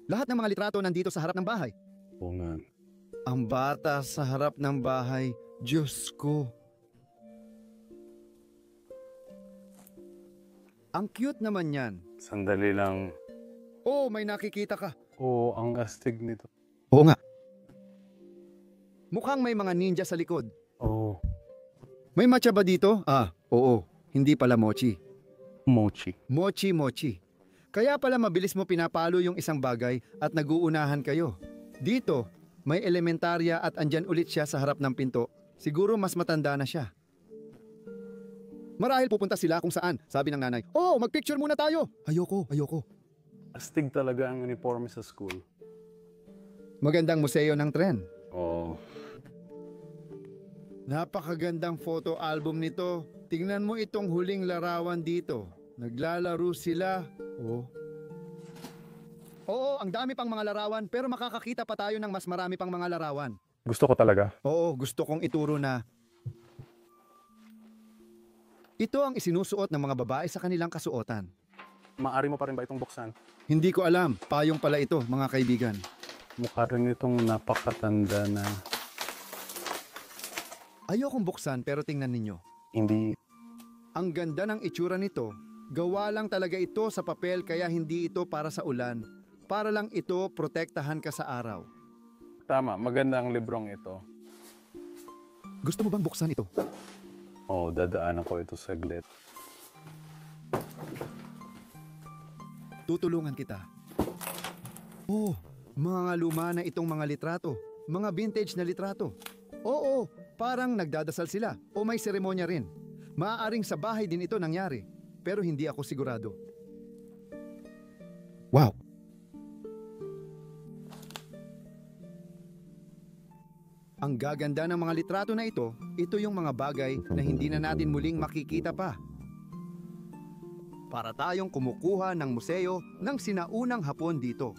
Lahat ng mga litrato nandito sa harap ng bahay. Oo nga. Ang bata sa harap ng bahay, Diyos ko. Ang cute naman yan. Sandali lang. Oh, may nakikita ka. Oo, ang astig nito. Oo nga. Mukhang may mga ninja sa likod. Oo. May matcha ba dito? Oo. Hindi pala mochi. Mochi. Mochi. Kaya pala mabilis mo pinapalo yung isang bagay at naguunahan kayo. Dito, may elementarya at andyan ulit siya sa harap ng pinto. Siguro mas matanda na siya. Marahil pupunta sila kung saan, sabi ng nanay. Oh, magpicture muna tayo. Ayoko. Astig talaga ang uniforme sa school. Magandang museo ng tren. Oo. Napakagandang photo album nito. Tingnan mo itong huling larawan dito. Naglalaro sila. Oo, ang dami pang mga larawan pero makakakita pa tayo ng mas marami pang mga larawan. Gusto ko talaga. Oo, gusto kong ituro na ito ang isinusuot ng mga babae sa kanilang kasuotan. Maari mo pa rin ba itong buksan? Hindi ko alam, payong pala ito mga kaibigan. Mukha rin itong napakatanda na Ayokong buksan pero tingnan ninyo. hindi. Ang ganda ng itsura nito. Gawa lang talaga ito sa papel kaya hindi ito para sa ulan. Para lang ito protektahan ka sa araw. Tama, maganda ang librong ito. Gusto mo bang buksan ito? Oo, dadaanan ko ito saglit. Tutulungan kita. Oh, mga luma na itong mga litrato. Mga vintage na litrato. Oo, parang nagdadasal sila o may seremonya rin. Maaaring sa bahay din ito nangyari, pero hindi ako sigurado. Wow! Ang gaganda ng mga litrato na ito yung mga bagay na hindi na natin muling makikita pa. Para tayong kumukuha ng museo ng sinaunang Hapon dito.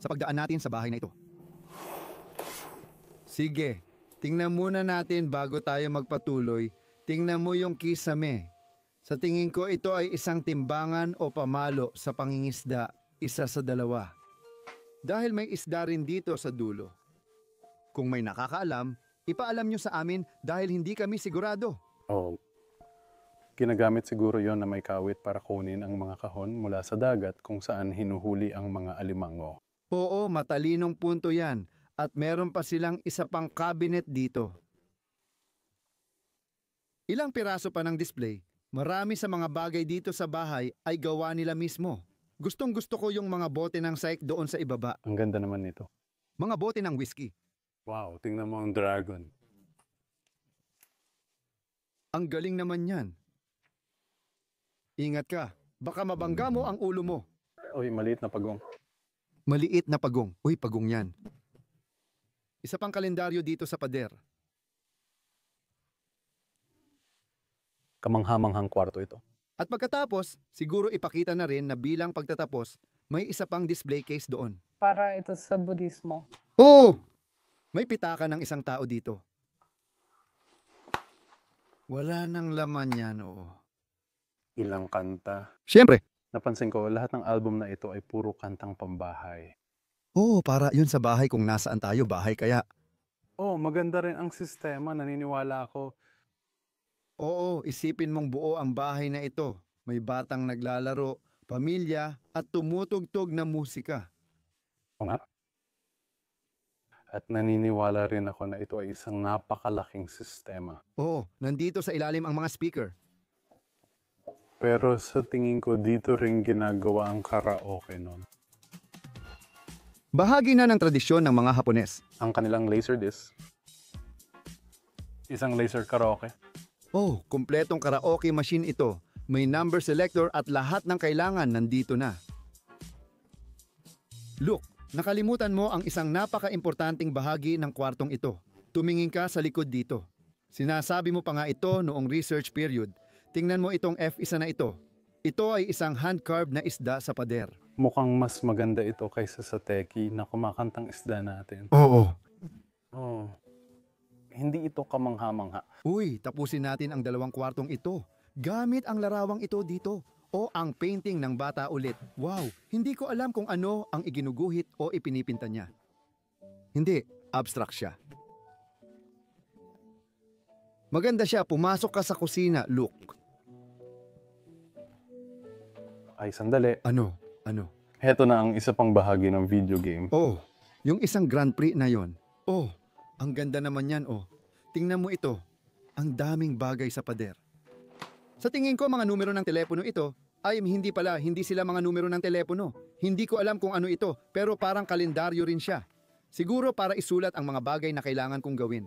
Sa pagdaan natin sa bahay na ito. Sige, tingnan muna natin bago tayo magpatuloy. Tingnan mo yung kisame. Sa tingin ko ito ay isang timbangan o pamalo sa pangingisda, isa sa dalawa. Dahil may isda rin dito sa dulo. Kung may nakakaalam, ipaalam nyo sa amin dahil hindi kami sigurado. Oo. Ginagamit siguro yon na may kawit para kunin ang mga kahon mula sa dagat kung saan hinuhuli ang mga alimango. Oo, matalinong punto yan. At meron pa silang isa pang cabinet dito. Ilang piraso pa ng display, marami sa mga bagay dito sa bahay ay gawa nila mismo. Gustong gusto ko yung mga bote ng Saik doon sa ibaba. Ang ganda naman nito. Mga bote ng whiskey. Wow, tingnan mo ang dragon. Ang galing naman yan. Ingat ka, baka mabangga mo ang ulo mo. Uy, maliit na pagong. Maliit na pagong. Uy, pagong yan. Isa pang kalendaryo dito sa pader. Kamanghamanghang kwarto ito. At pagkatapos, siguro ipakita na rin na bilang pagtatapos, may isa pang display case doon. Para ito sa Budismo. Oh! May pitaka ng isang tao dito. Wala nang laman yan, oo. Ilang kanta. Siyempre. Napansin ko, lahat ng album na ito ay puro kantang pambahay. Oo, para yun sa bahay kung nasaan tayo, bahay kaya. Oh, maganda rin ang sistema. Naniniwala ako. Oo, isipin mong buo ang bahay na ito. May batang naglalaro, pamilya, at tumutugtog na musika. Oo nga. At naniniwala rin ako na ito ay isang napakalaking sistema. Oo, nandito sa ilalim ang mga speaker. Pero sa tingin ko, dito rin ginagawa ang karaoke nun. Bahagi na ng tradisyon ng mga Hapones. Ang kanilang laserdisc. Isang laser karaoke. Oh, kumpletong karaoke machine ito. May number selector at lahat ng kailangan nandito na. Look, nakalimutan mo ang isang napaka-importanting bahagi ng kwartong ito. Tumingin ka sa likod dito. Sinasabi mo pa nga ito noong research period. Tingnan mo itong F1 na ito. Ito ay isang hand-carved na isda sa pader. Mukhang mas maganda ito kaysa sa teki na kumakantang isda natin. Oo. Oh. Hindi ito kamangha-mangha. Uy, tapusin natin ang dalawang kwartong ito. Gamit ang larawang ito dito. O ang painting ng bata ulit. Wow, hindi ko alam kung ano ang iginuguhit o ipinipinta niya. Hindi, abstract siya. Maganda siya, pumasok ka sa kusina, Luke. Ay, sandali. Ano? Heto na ang isa pang bahagi ng video game. Oh, yung isang Grand Prix na yon. Oh, ang ganda naman yan, oh. Tingnan mo ito. Ang daming bagay sa pader. Sa tingin ko, mga numero ng telepono ito, ay hindi sila mga numero ng telepono. Hindi ko alam kung ano ito, pero parang kalendaryo rin siya. Siguro para isulat ang mga bagay na kailangan kong gawin.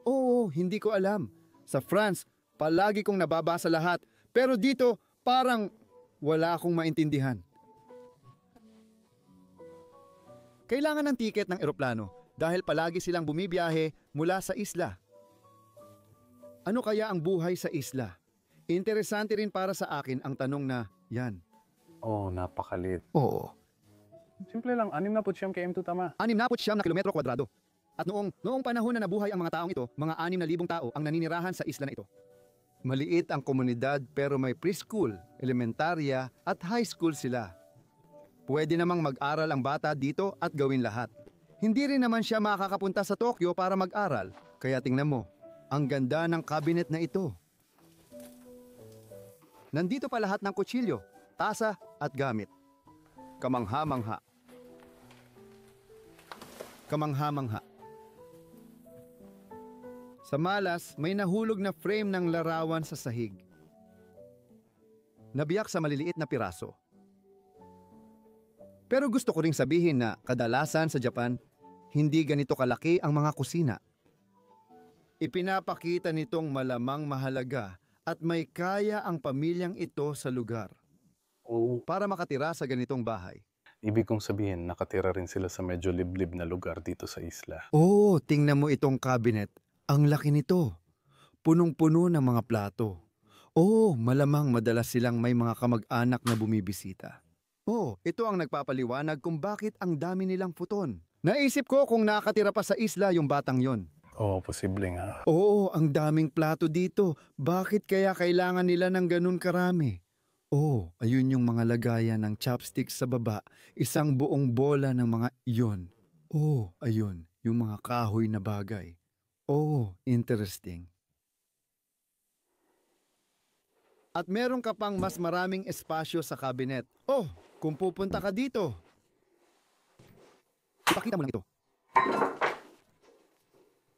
Oo, hindi ko alam. Sa France, palagi kong nababasa lahat, pero dito, parang wala akong maintindihan. Kailangan ng tiket ng eroplano dahil palagi silang bumibiyahe mula sa isla. Ano kaya ang buhay sa isla? Interesante rin para sa akin ang tanong na yan. Oh, napakalit. Oo. Simple lang, 69 km tama. 69 na kilometro kwadrado. At noong panahon na nabuhay ang mga taong ito, mga 6,000 tao ang naninirahan sa isla na ito. Maliit ang komunidad pero may preschool, elementarya at high school sila. Pwede namang mag-aral ang bata dito at gawin lahat. Hindi rin naman siya makakapunta sa Tokyo para mag-aral. Kaya tingnan mo, ang ganda ng cabinet na ito. Nandito pa lahat ng kutsilyo, tasa at gamit. Kamangha-mangha. Kamangha-mangha. Sa malas, may nahulog na frame ng larawan sa sahig. Nabiyak sa maliliit na piraso. Pero gusto ko ring sabihin na kadalasan sa Japan, hindi ganito kalaki ang mga kusina. Ipinapakita nitong malamang mahalaga at may kaya ang pamilyang ito sa lugar Oh, para makatira sa ganitong bahay. ibig kong sabihin, nakatira rin sila sa medyo liblib na lugar dito sa isla. Oh, tingnan mo itong cabinet. Ang laki nito. Punong-puno ng mga plato. Oh, malamang madalas silang may mga kamag-anak na bumibisita. Oh, ito ang nagpapaliwanag kung bakit ang dami nilang futon. Naisip ko kung nakatira pa sa isla yung batang yon. Oo, posible nga. Oo, ang daming plato dito. Bakit kaya kailangan nila ng ganun karami? Oh, ayun yung mga lagayan ng chopsticks sa baba. Isang buong bola ng mga iyon. Oh, ayun, yung mga kahoy na bagay. Oh, interesting. At meron ka pang mas maraming espasyo sa cabinet. Oh, kung pupunta ka dito. Pakita mo lang ito.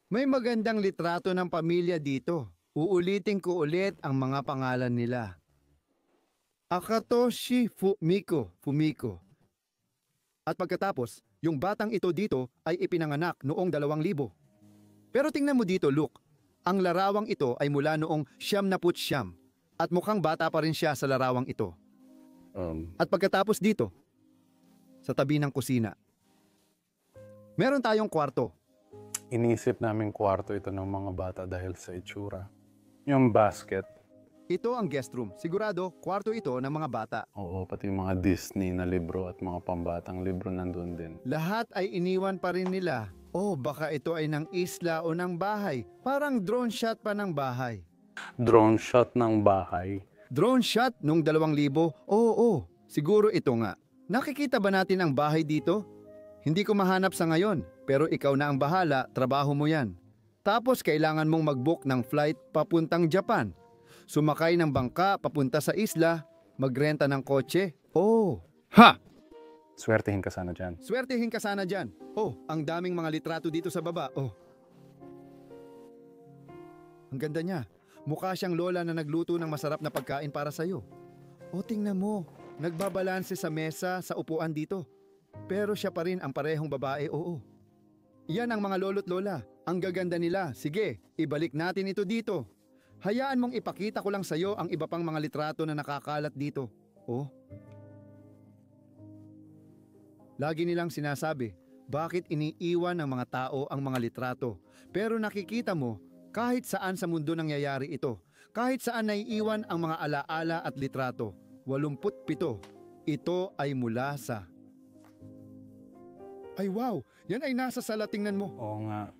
May magandang litrato ng pamilya dito. Uulitin ko ulit ang mga pangalan nila. Akatoshi Fumiko. At pagkatapos, yung batang ito dito ay ipinanganak noong 2000. Pero tingnan mo dito, Luke. Ang larawang ito ay mula noong 99 at mukhang bata pa rin siya sa larawang ito. At pagkatapos dito, sa tabi ng kusina, meron tayong kwarto. Inisip namin kwarto ito ng mga bata dahil sa itsura. Yung basket. Ito ang guest room. Sigurado, kwarto ito ng mga bata. Oo, pati yung mga Disney na libro at mga pambatang libro nandun din. Lahat ay iniwan pa rin nila. Oh, baka ito ay ng isla o ng bahay. Parang drone shot pa ng bahay. Drone shot ng bahay. Drone shot nung 2000? Oo, siguro ito nga. Nakikita ba natin ang bahay dito? Hindi ko mahanap sa ngayon, pero ikaw na ang bahala, trabaho mo yan. Tapos kailangan mong mag-book ng flight papuntang Japan. Sumakay ng bangka papunta sa isla, magrenta ng kotse. Oh, ha! Swertehin ka sana dyan. Swertehin ka sana dyan. Oh, ang daming mga litrato dito sa baba. Oh. Ang ganda niya. Mukha siyang lola na nagluto ng masarap na pagkain para sa'yo. O tingnan mo, nagbabalanse sa mesa sa upuan dito. Pero siya pa rin ang parehong babae, oo. Yan ang mga lolo't lola. Ang gaganda nila. Sige, ibalik natin ito dito. Hayaan mong ipakita ko lang sa'yo ang iba pang mga litrato na nakakalat dito. Oh. Lagi nilang sinasabi, bakit iniiwan ng mga tao ang mga litrato? Pero nakikita mo, kahit saan sa mundo nangyayari ito, kahit saan naiiwan ang mga alaala at litrato, 87, ito ay mula sa... Ay wow, yan ay nasa sala, tingnan mo. Oo nga.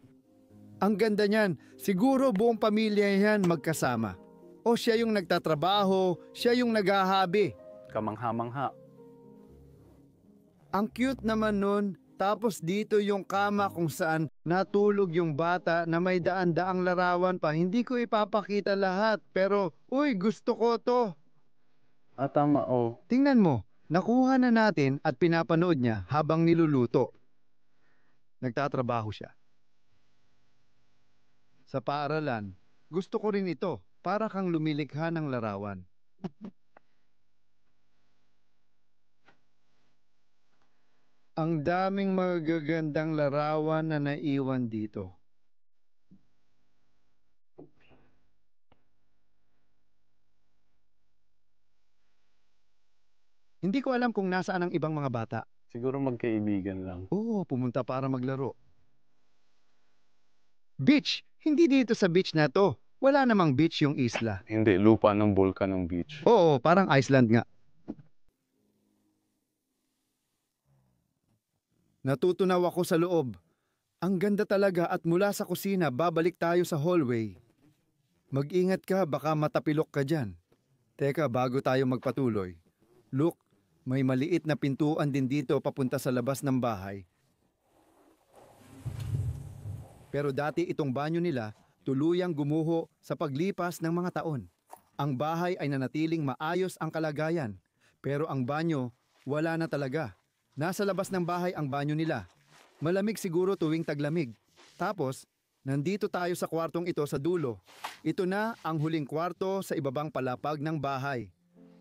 Ang ganda niyan, siguro buong pamilya yan magkasama. O siya yung nagtatrabaho, siya yung naghahabi. kamangha-mangha. Ang cute naman nun. Tapos dito yung kama kung saan natulog yung bata na may daan-daang larawan pa. Hindi ko ipapakita lahat, pero uy, gusto ko to. Tama, oh. Tingnan mo, nakuha na natin at pinapanood niya habang niluluto. Nagtatrabaho siya. Sa paaralan, gusto ko rin ito para kang lumilikha ng larawan. Ang daming magagandang larawan na naiwan dito. Hindi ko alam kung nasaan ang ibang mga bata. Siguro magkaibigan lang. Oo, pumunta para maglaro. Beach! Hindi dito sa beach na to. Wala namang beach yung isla. Hindi, lupa ng Volcanong Beach. Oo, parang Iceland nga. Natutunaw ako sa loob. Ang ganda talaga at mula sa kusina babalik tayo sa hallway. Mag-ingat ka, baka matapilok ka dyan. Teka, bago tayo magpatuloy. Look, may maliit na pintuan din dito papunta sa labas ng bahay. Pero dati itong banyo nila tuluyang gumuho sa paglipas ng mga taon. Ang bahay ay nanatiling maayos ang kalagayan, pero ang banyo wala na talaga. Nasa labas ng bahay ang banyo nila. Malamig siguro tuwing taglamig. Tapos, nandito tayo sa kwartong ito sa dulo. Ito na ang huling kwarto sa ibabang palapag ng bahay.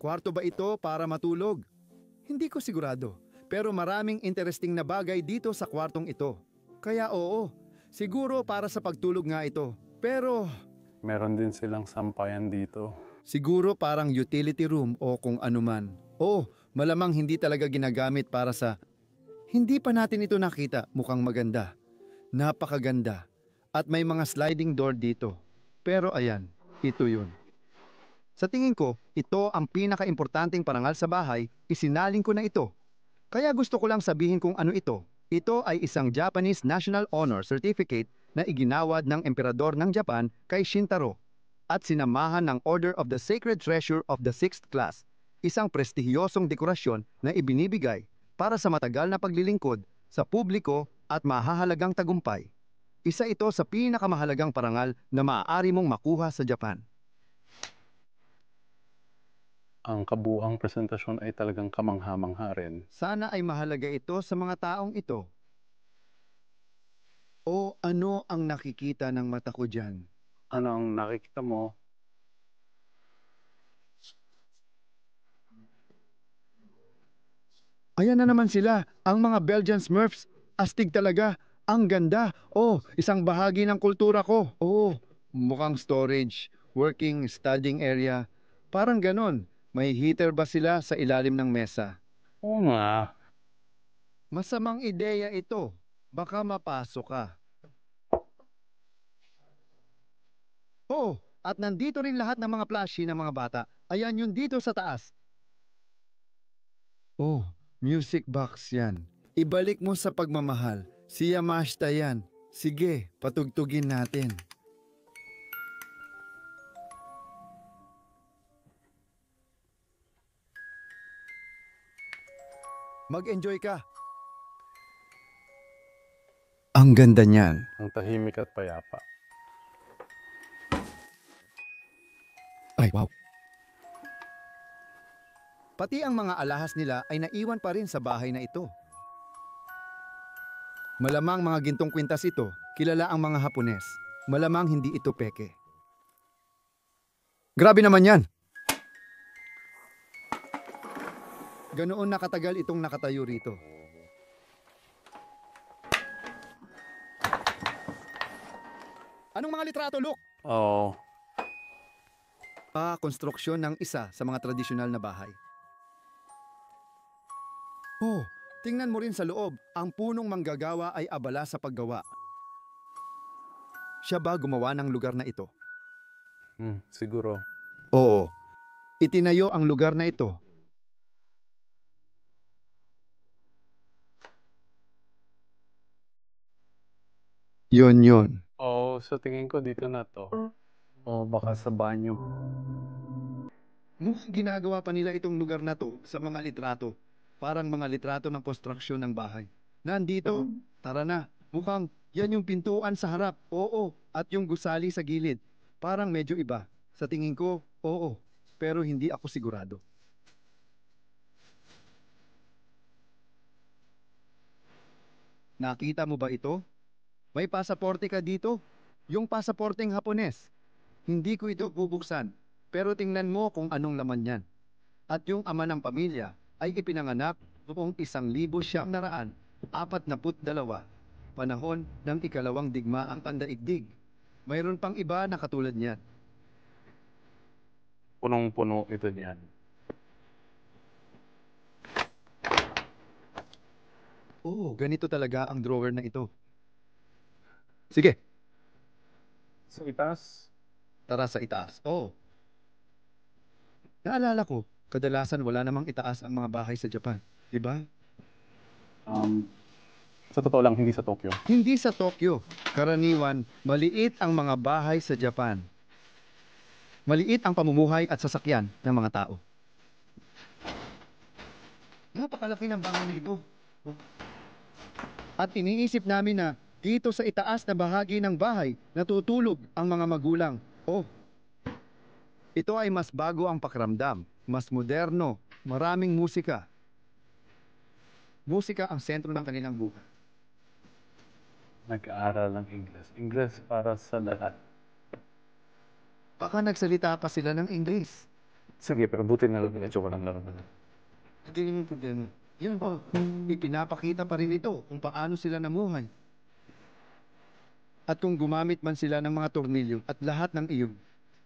Kwarto ba ito para matulog? Hindi ko sigurado. Pero maraming interesting na bagay dito sa kwartong ito. Kaya oo, siguro para sa pagtulog nga ito. Pero Meron din silang sampayan dito. siguro parang utility room o kung anuman. Oh, malamang hindi talaga ginagamit para sa... Hindi pa natin ito nakita, mukhang maganda. Napakaganda. At may mga sliding door dito. Pero ayan, ito yun. Sa tingin ko, ito ang pinaka-importanting parangal sa bahay, isinaling ko na ito. Kaya gusto ko lang sabihin kung ano ito. Ito ay isang Japanese National Honor Certificate na iginawad ng Emperador ng Japan kay Shintaro at sinamahan ng Order of the Sacred Treasure of the 6th Class, isang prestihiyosong dekorasyon na ibinibigay para sa matagal na paglilingkod sa publiko at mahahalagang tagumpay. Isa ito sa pinakamahalagang parangal na maaari mong makuha sa Japan. Ang kabuuang presentasyon ay talagang kamangha-mangha rin. Sana ay mahalaga ito sa mga taong ito. O ano ang nakikita ng mata ko dyan? Ano ang nakikita mo? Ayan na naman sila, ang mga Belgian Smurfs. Astig talaga. Ang ganda. Oh, isang bahagi ng kultura ko. Oh, mukhang storage, working, studying area. Parang ganon. May heater ba sila sa ilalim ng mesa? Oo nga. Masamang ideya ito. Baka mapasok ka. Oh, at nandito rin lahat ng mga plushie ng mga bata. Ayan yun dito sa taas. Oh, music box yan. Ibalik mo sa pagmamahal. Si Yamashita yan. Sige, patugtugin natin. Mag-enjoy ka. Ang ganda niyan. Ang tahimik at payapa. Ay, wow. Pati ang mga alahas nila ay naiwan pa rin sa bahay na ito. Malamang mga gintong kwintas ito, kilala ang mga Hapones. Malamang hindi ito peke. Grabe naman yan! Ganoon nakatagal itong nakatayo rito. Anong mga litrato, Luke? Oo. Konstruksyon ng isa sa mga tradisyonal na bahay. Oh, tingnan mo rin sa loob, ang punong manggagawa ay abala sa paggawa. Siya ba gumawa ng lugar na ito? Siguro. Oo, itinayo ang lugar na ito. Yun. Oo, sa tingin ko dito na to. O baka sa banyo. Mukhang ginagawa pa nila itong lugar na to sa mga litrato. Parang mga litrato ng konstruksyon ng bahay. Nandito, tara na. Mukhang yan yung pintuan sa harap. Oo, at yung gusali sa gilid. Parang medyo iba. Sa tingin ko, oo. Pero hindi ako sigurado. Nakita mo ba ito? May pasaporte ka dito? Yung pasaporteng Hapones. Hindi ko ito bubuksan. Pero tingnan mo kung anong laman yan. At yung ama ng pamilya ay ipinanganak noong 1942, panahon ng ikalawang digmaang pandaigdig. Mayroon pang iba na katulad niyan. Punong-puno ito niyan. Oo, ganito talaga ang drawer na ito. Sige, Sa itaas, tara sa itaas. Oo. Naalala ko, kadalasan wala namang itaas ang mga bahay sa Japan. Diba? sa totoo lang, hindi sa Tokyo. Hindi sa Tokyo. Karaniwan, maliit ang mga bahay sa Japan. Maliit ang pamumuhay at sasakyan ng mga tao. Napakalaki ng bahay na ito. At iniisip namin na dito sa itaas na bahagi ng bahay natutulog ang mga magulang. Oh, ito ay mas bago ang pakiramdam, mas moderno, maraming musika. Musika ang sentro ng kanilang buhay. Nag-aaral ng Ingles. Ingles para sa lahat. Baka nagsalita pa sila ng English. Sige, pero buti na lang medyo ko lang naman. Hindi. Yun po, ipinapakita pa rin ito kung paano sila namuhay. At kung gumamit man sila ng mga tornilyo at lahat ng iyon.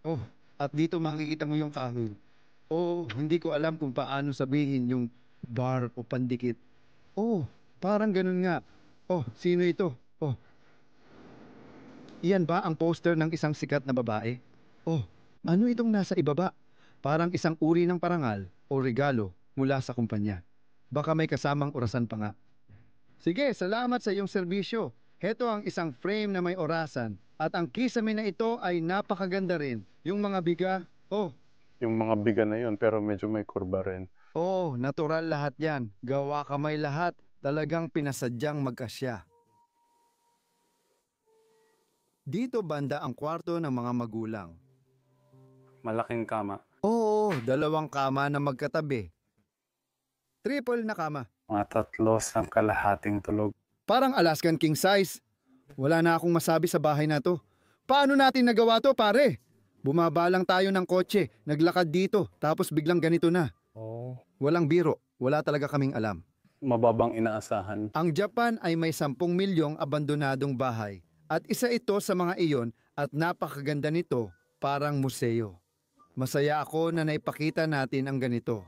Oh, at dito makikita mo yung kahoy. Oh, hindi ko alam kung paano sabihin yung bar o pandikit. Oh, parang ganun nga. Oh, sino ito? Oh. Iyan ba ang poster ng isang sikat na babae? Oh, ano itong nasa ibaba? Parang isang uri ng parangal o regalo mula sa kumpanya. Baka may kasamang orasan pa nga. Sige, salamat sa iyong serbisyo. Heto ang isang frame na may orasan. At ang kisame na ito ay napakaganda rin. Yung mga biga, oh, Yung mga biga na yun, pero medyo may kurba rin. oh, natural lahat yan. Gawa kamay lahat. Talagang pinasadyang magkasya. Dito banda ang kwarto ng mga magulang. Malaking kama. Oo, dalawang kama na magkatabi. Triple na kama. Mga 3 kalahating tulog. Parang Alaskan king size. Wala na akong masabi sa bahay na to. Paano natin nagawa to, pare? Bumaba lang tayo ng kotse, naglakad dito, tapos biglang ganito na. Oh. Walang biro, wala talaga kaming alam. Mababang inaasahan. Ang Japan ay may 10 milyong abandonadong bahay. At isa ito sa mga iyon at napakaganda nito, parang museo. Masaya ako na naipakita natin ang ganito.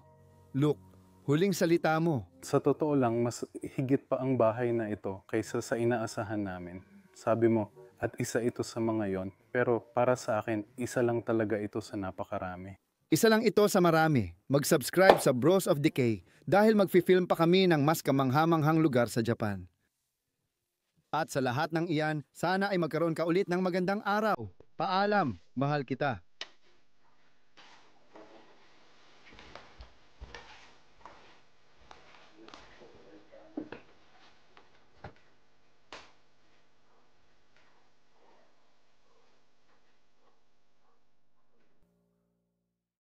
Look, huling salita mo. Sa totoo lang, mas higit pa ang bahay na ito kaysa sa inaasahan namin. Sabi mo, at isa ito sa mga yon. Pero para sa akin, isa lang talaga ito sa napakarami. Isa lang ito sa marami. Mag-subscribe sa Bros of Decay dahil magfi-film pa kami ng mas kamanghamanghang lugar sa Japan. At sa lahat ng iyan, sana ay magkaroon ka ulit ng magandang araw. Paalam, mahal kita.